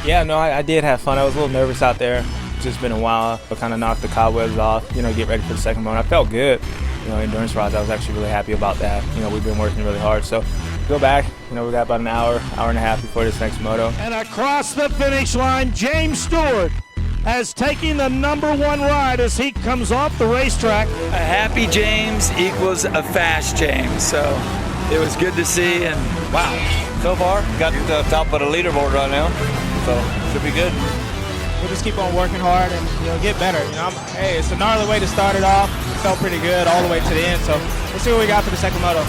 Yeah, no, I did have fun. I was a little nervous out there. It's just been a while, but kind of knocked the cobwebs off, get ready for the second moto. I felt good. Endurance-wise, I was actually really happy about that. We've been working really hard. So go back, we got about an hour and a half before this next moto. And across the finish line, James Stewart has taken the #1 ride as he comes off the racetrack. A happy James equals a fast James, so it was good to see, and wow, so far, got to the top of the leaderboard right now, so should be good. We'll just keep on working hard and get better. Hey, it's a gnarly way to start it off. It felt pretty good all the way to the end, so we'll see what we got for the second moto.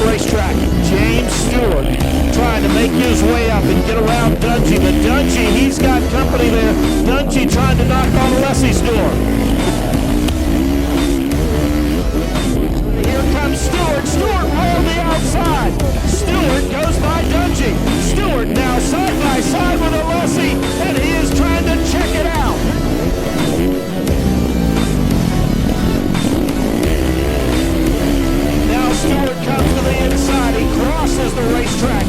Racetrack, James Stewart trying to make his way up and get around Dungey, but Dungey, he's got company there. Dungey trying to knock on Leslie's door. Here comes Stewart. Stewart rolled the outside. Stewart goes by Dungey. Stewart now side by side with Alessi, and he is trying to check it out. Stewart comes to the inside. He crosses the racetrack.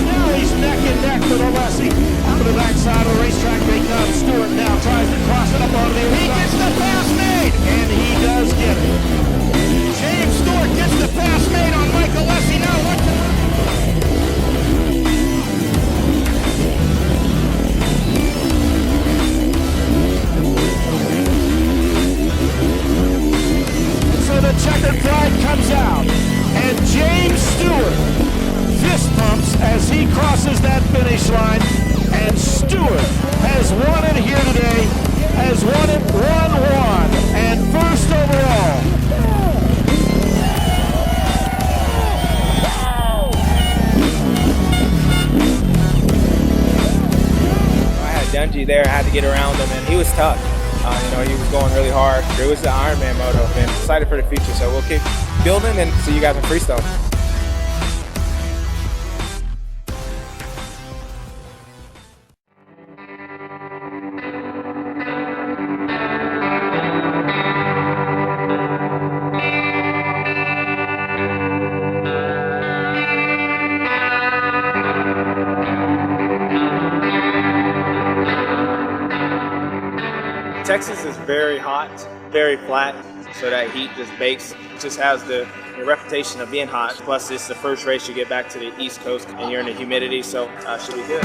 Now he's neck and neck with Alessi. Up to the backside of the racetrack they come. Stewart now tries to cross it up on the inside. He gets the pass made, and he does get it. James Stewart gets the pass made on Mike Alessi. Now what the... The checkered flag comes out, and James Stewart fist pumps as he crosses that finish line, and Stewart has won it here today, has won it 1-1, and first overall. I had Dungey there, I had to get around him, and he was tough. He was going really hard. It was the Ironman moto, and excited for the future. So we'll keep building and see you guys in freestyle. Texas is very hot, very flat, so that heat just bakes. It just has the reputation of being hot. Plus, it's the first race you get back to the East Coast, and you're in the humidity, so it should be good.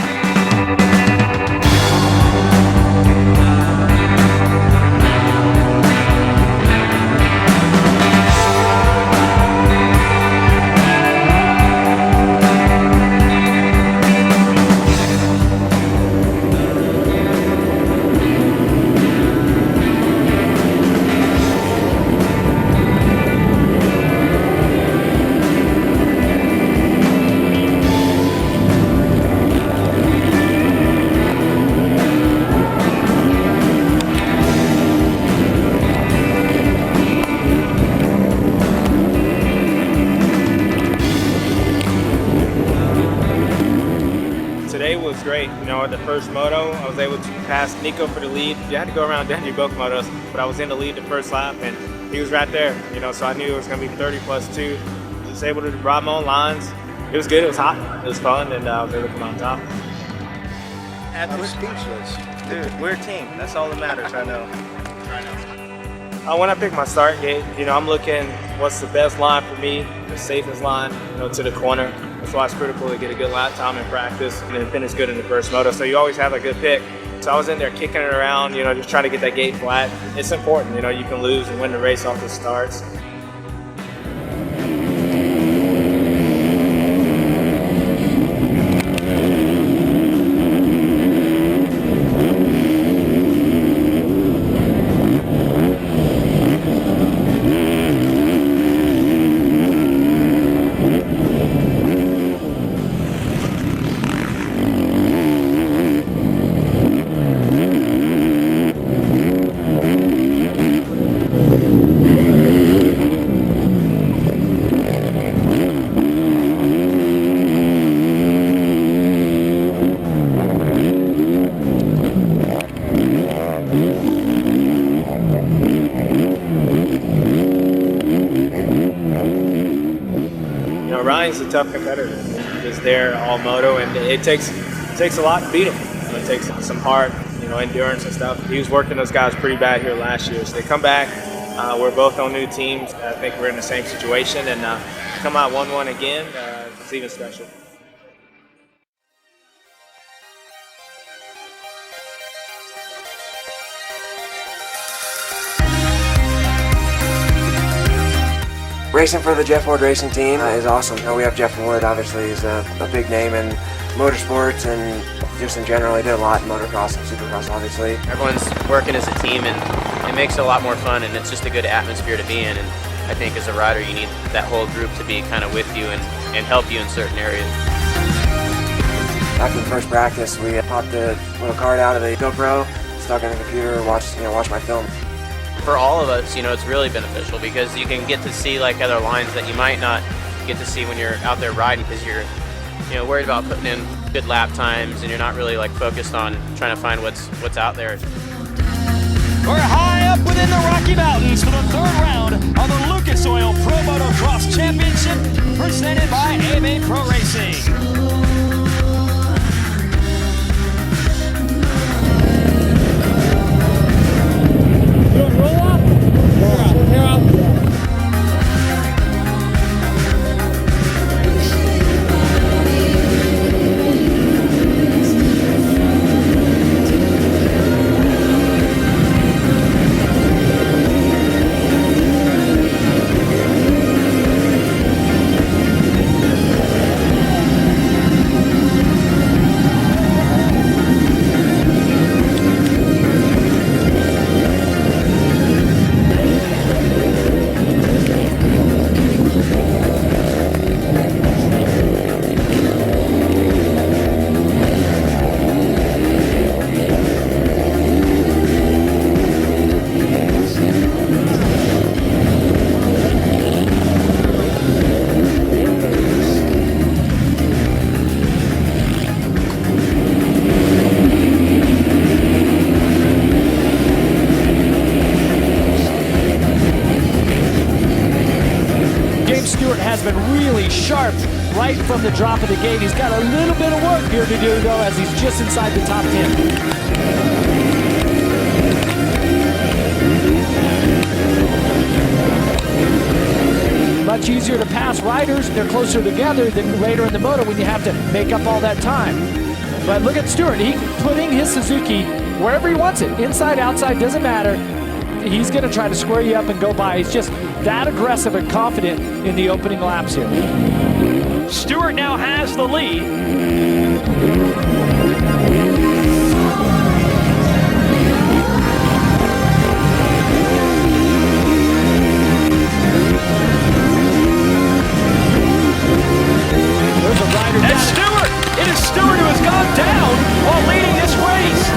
Today was great. You know, at the first moto, I was able to pass Nico for the lead. You had to go around down your both motos, but I was in the lead the first lap, and he was right there. You know, so I knew it was going to be 30+2. Just able to ride my own lines. It was good. It was hot. It was fun, and I was able to come on top. We're speechless. Dude, we're a team. That's all that matters, I know. When I pick my start gate, you know, I'm looking what's the best line for me, the safest line, you know, to the corner. That's why it's critical to get a good lap time in practice and then finish good in the first moto. So you always have a good pick. So I was in there kicking it around, you know, just trying to get that gate flat. It's important, you know, you can lose and win the race off the starts. Ryan's a tough competitor. He's there all moto, and it takes a lot to beat him. You know, it takes some heart, you know, endurance and stuff. He was working those guys pretty bad here last year, so they come back. We're both on new teams. I think we're in the same situation, and come out 1-1 again. It's even special. Racing for the Jeff Ward Racing team is awesome. You know, we have Jeff Ward, obviously, he's a big name in motorsports and just in general. He did a lot in motocross and supercross, obviously. Everyone's working as a team, and it makes it a lot more fun, and it's just a good atmosphere to be in. And I think as a rider, you need that whole group to be kind of with you and help you in certain areas. After the first practice, we popped the little card out of the GoPro, stuck in the computer, watched my film. For all of us, you know, it's really beneficial because you can get to see like other lines that you might not get to see when you're out there riding, because you're, you know, worried about putting in good lap times and you're not really like focused on trying to find what's out there. We're high up within the Rocky Mountains for the third round of the Lucas Oil Pro Motocross Championship presented by AMA Pro Racing. Stewart has been really sharp right from the drop of the gate. He's got a little bit of work here to do, though, as he's just inside the top 10. Much easier to pass riders. They're closer together than later in the moto when you have to make up all that time. But look at Stewart. He's putting his Suzuki wherever he wants it. Inside, outside, doesn't matter. He's going to try to square you up and go by. He's just that aggressive and confident in the opening laps here. Stewart now has the lead. There's a rider down. And Stewart! It is Stewart who has gone down while leading this race.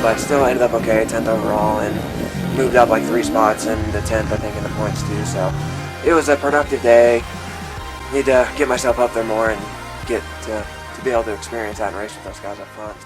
But still ended up okay, 10th overall, and moved up like 3 spots in the 10th, I think, in the points too. So it was a productive day. Need to get myself up there more and get to be able to experience that and race with those guys up front.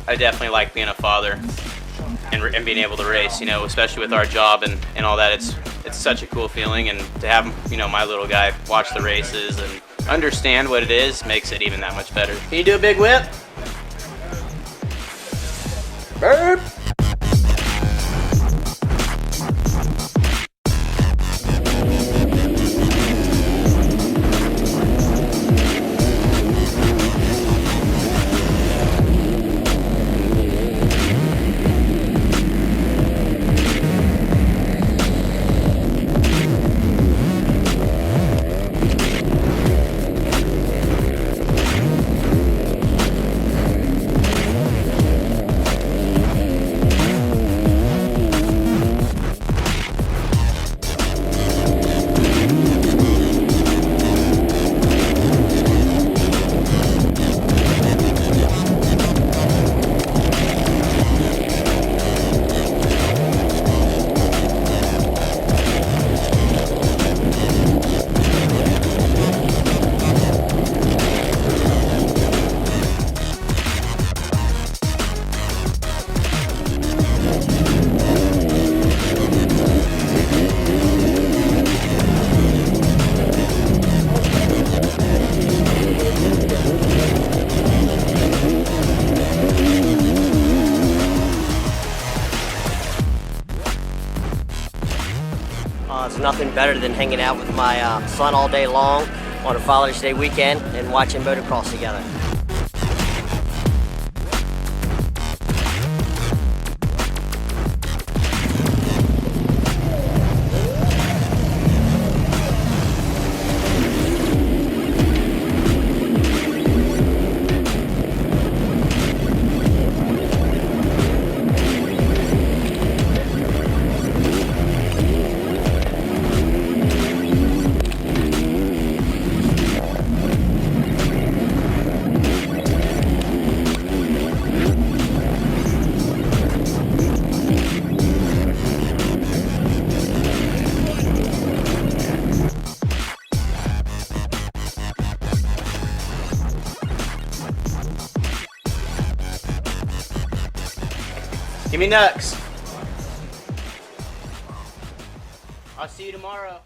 I definitely like being a father and being able to race, you know, especially with our job and all that. It's such a cool feeling, and to have, you know, my little guy watch the races and understand what it is makes it even that much better. Can you do a big whip? Burp! It's nothing better than hanging out with my son all day long on a Father's Day weekend and watching motocross together. Give me Nux. I'll see you tomorrow.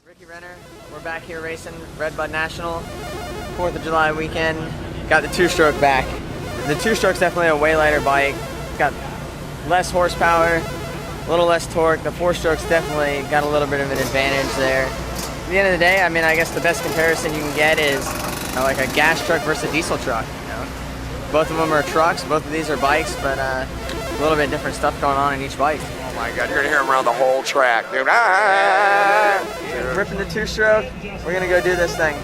Ricky Renner, we're back here racing Red Bud National, 4th of July weekend. Got the two-stroke back. The two-stroke's definitely a way lighter bike. Got less horsepower, a little less torque. The four-stroke's definitely got a little bit of an advantage there. At the end of the day, I mean, I guess the best comparison you can get is like a gas truck versus a diesel truck. You know? Both of them are trucks, both of these are bikes, but a little bit different stuff going on in each bike. Oh my God, you're gonna hear him around the whole track, dude. Ah! Ripping the two-stroke, we're gonna go do this thing.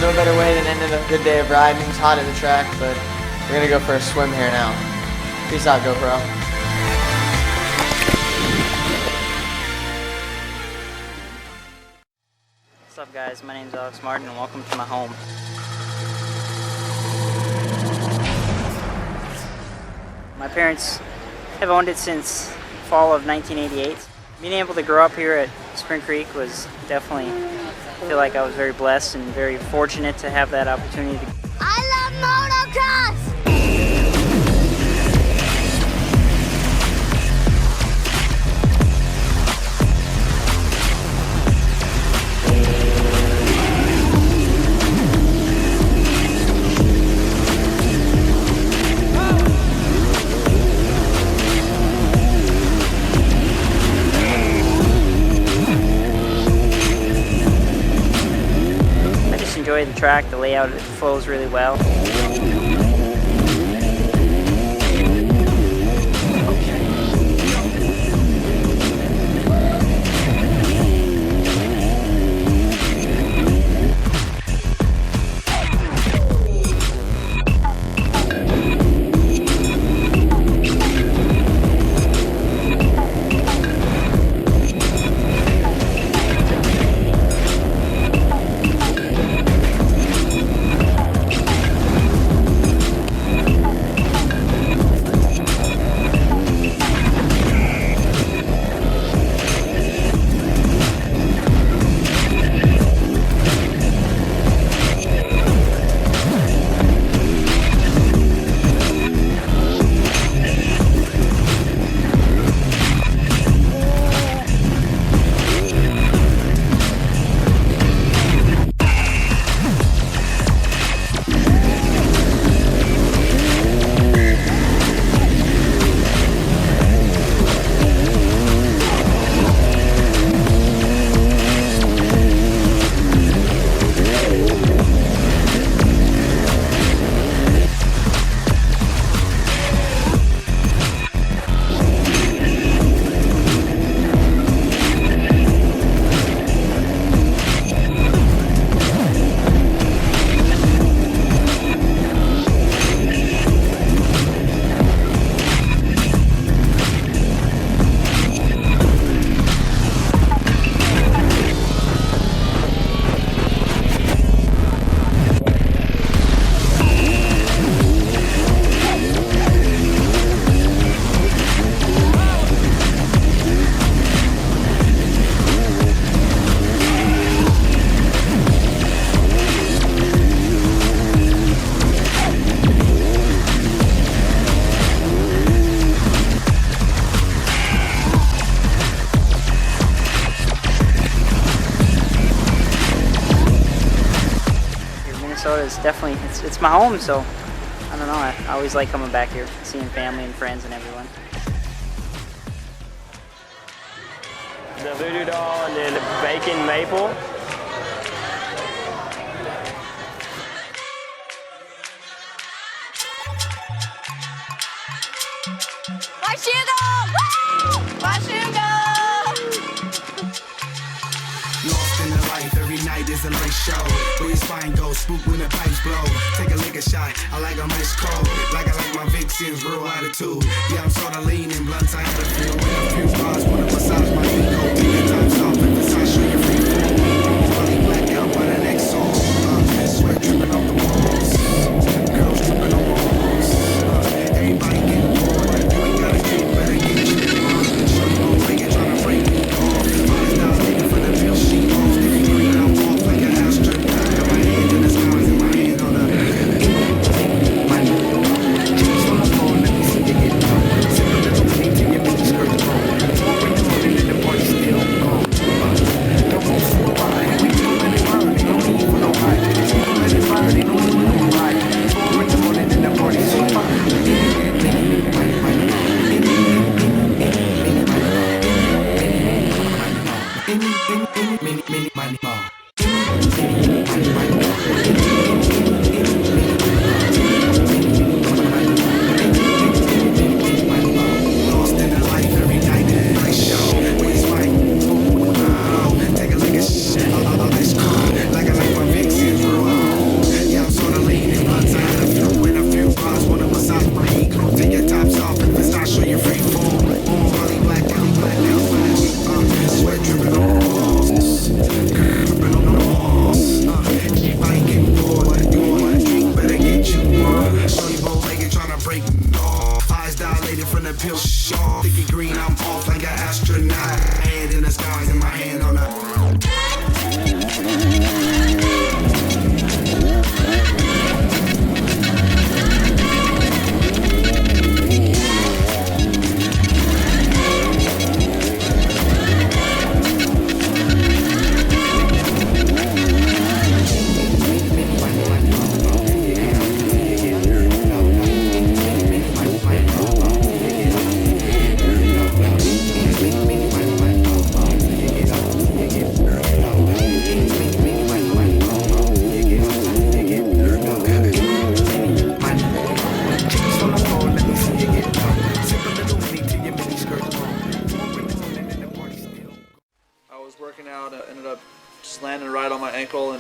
No better way than ending a good day of riding. It's hot at the track, but we're gonna go for a swim here now. Peace out, GoPro. What's up, guys? My name's Alex Martin, and welcome to my home. My parents have owned it since fall of 1988. Being able to grow up here at Spring Creek was definitely, I feel like I was very blessed and very fortunate to have that opportunity. I love motocross! Enjoy the track, the layout, it flows really well. Minnesota is definitely, it's my home, so I don't know, I always like coming back here, seeing family and friends and everyone. The voodoo doll and then the bacon maple. Watch you go! Woo! Watch you go! Lost in the life, every night is a nice show. Where your spine goes, spook when the pipes blow. Take a liquor shot, I like them ice cold. Like I like my Vixens, real attitude. Yeah, I'm sorta lean and blunts, I have a few. With a few bars, wanna massage my ego. Take your time off, emphasize, show you free fall. Body black out by the next song. Sweat dripping off the walls. Girls dripping on the walls. Everybody getting bored. You ain't gotta get better, get you. Show you gon' break it, tryna break me off. $5 nigga for the bill sheet off. If you green, I'm off like an astronaut. Got my hand in the stars and my hand on the money. Chips on the floor, let me see you get down. Sip a little honey till your mini skirt gone. Bring the morning and the party still gone. Don't move for a ride. We gon' let it burn, ain't no need for no hide. We gon' let it burn, ain't no need for no ride. Bring the morning and the party still gone.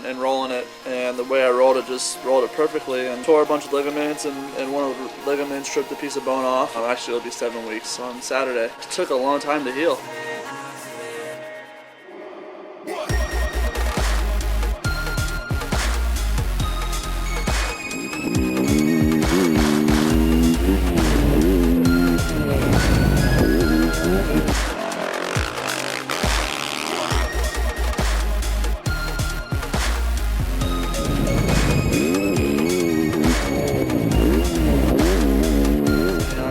And rolling it, and the way I rolled it, just rolled it perfectly and tore a bunch of ligaments, and one of the ligaments stripped a piece of bone off. Actually, it'll be 7 weeks on Saturday. It took a long time to heal.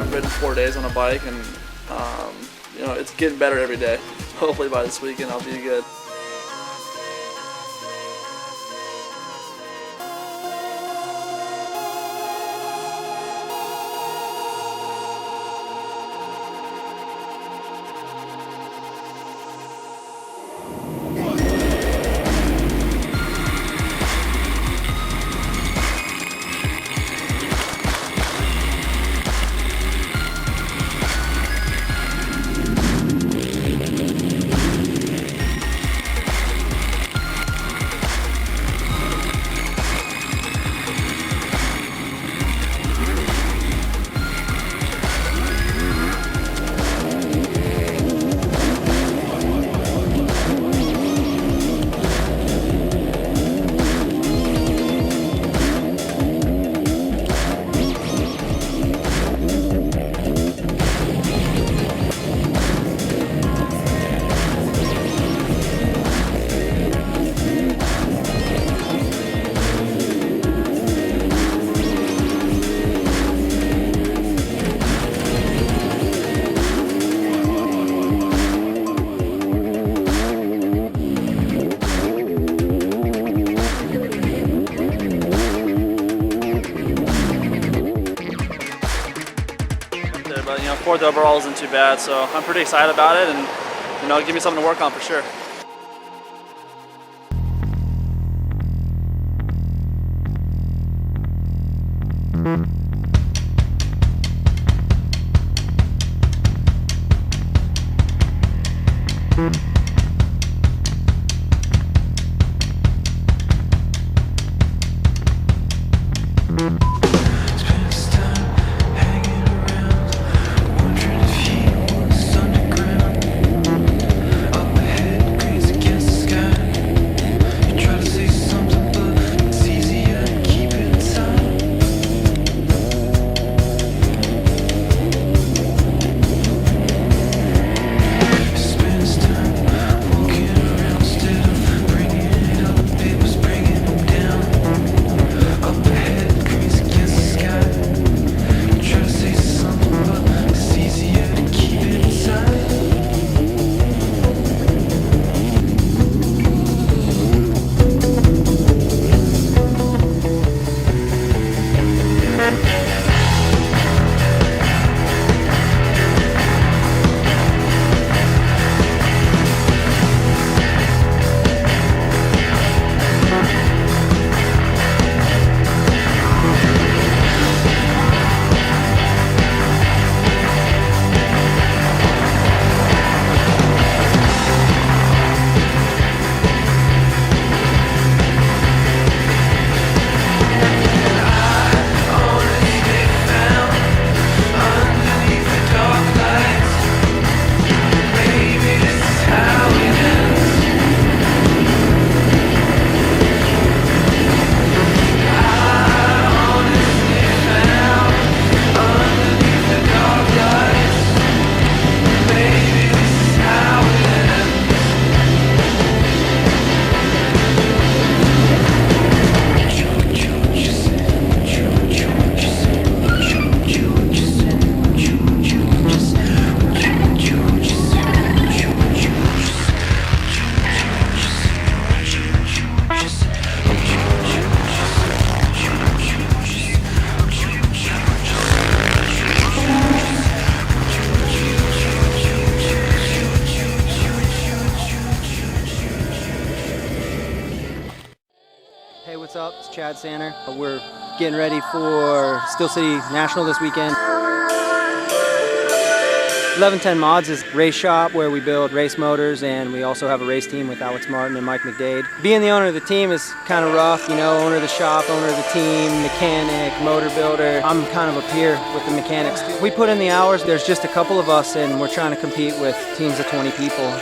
Ridden 4 days on a bike, and you know, it's getting better every day. Hopefully by this weekend I'll be good. 4th overall isn't too bad, so I'm pretty excited about it, and you know, give me something to work on for sure. What's up? It's Chad Sanner. We're getting ready for Steel City National this weekend. 1110 Mods is a race shop where we build race motors, and we also have a race team with Alex Martin and Mike McDade. Being the owner of the team is kind of rough, you know, owner of the shop, owner of the team, mechanic, motor builder. I'm kind of a peer with the mechanics. We put in the hours. There's just a couple of us, and we're trying to compete with teams of 20 people.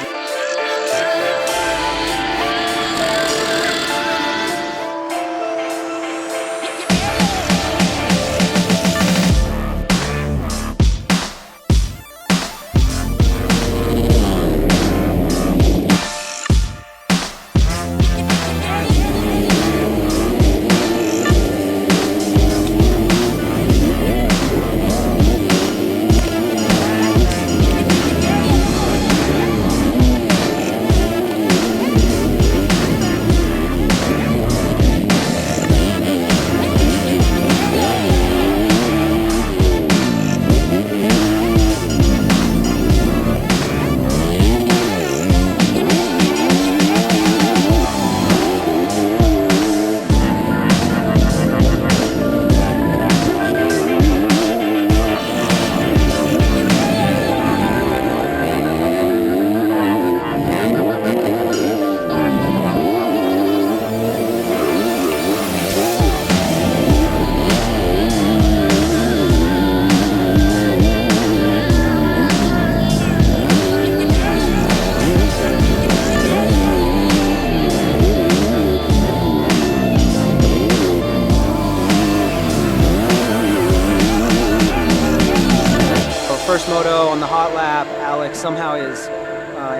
First moto on the hot lap, Alex, somehow his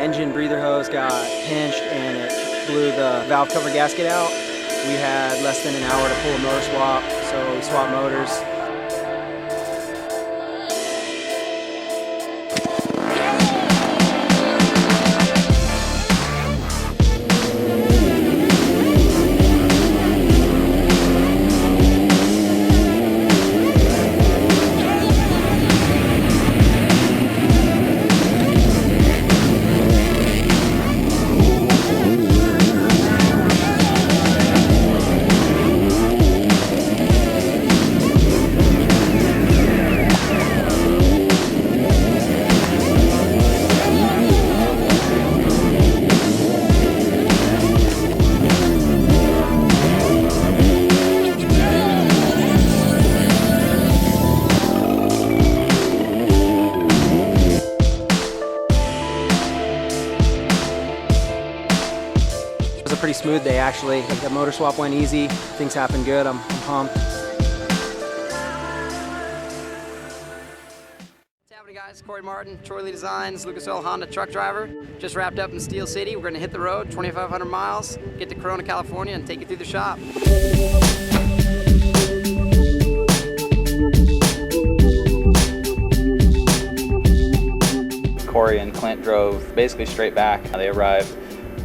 engine breather hose got pinched and it blew the valve cover gasket out. We had less than an hour to pull a motor swap, so we swapped motors. smooth day actually. The motor swap went easy. Things happened good. I'm pumped. Guys, Corey Martin, Troy Lee Designs, Lucas Oil Honda truck driver. Just wrapped up in Steel City. We're going to hit the road, 2,500 miles, get to Corona, California, and take you through the shop. Corey and Clint drove basically straight back. They arrived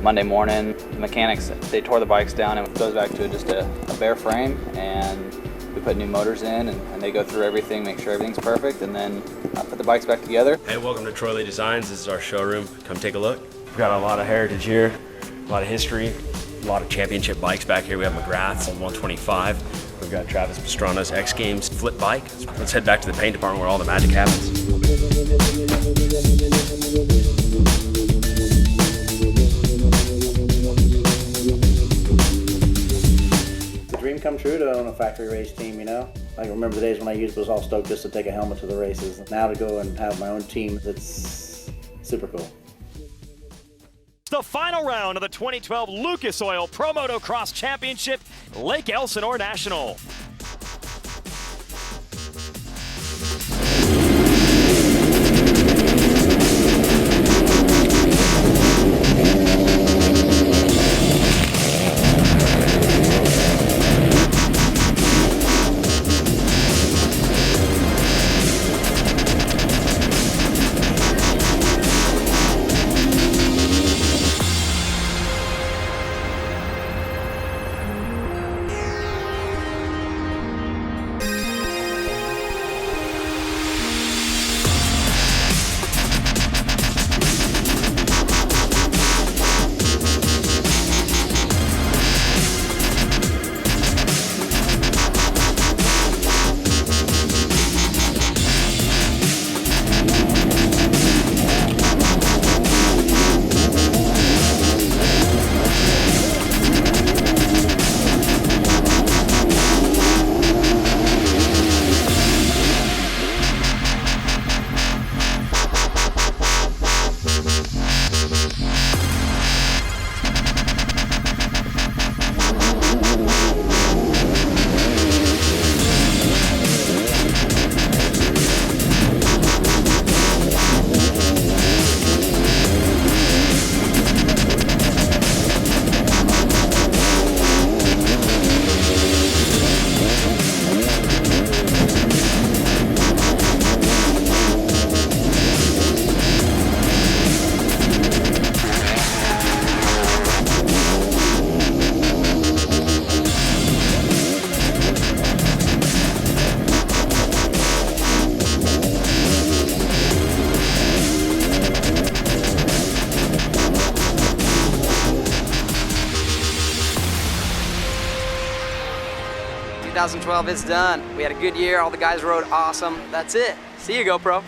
Monday morning. The mechanics, they tore the bikes down and it goes back to just a bare frame, and we put new motors in and they go through everything, make sure everything's perfect, and then put the bikes back together. Hey, welcome to Troy Lee Designs. This is our showroom. Come take a look. We've got a lot of heritage here, a lot of history, a lot of championship bikes back here. We have McGrath's 125. We've got Travis Pastrana's X Games flip bike. Let's head back to the paint department where all the magic happens. Come true to own a factory race team, you know? I remember the days when I was all stoked just to take a helmet to the races. Now to go and have my own team, it's super cool. The final round of the 2012 Lucas Oil Pro Motocross Championship, Lake Elsinore National. '12 is done. We had a good year. All the guys rode awesome. That's it. See you, GoPro.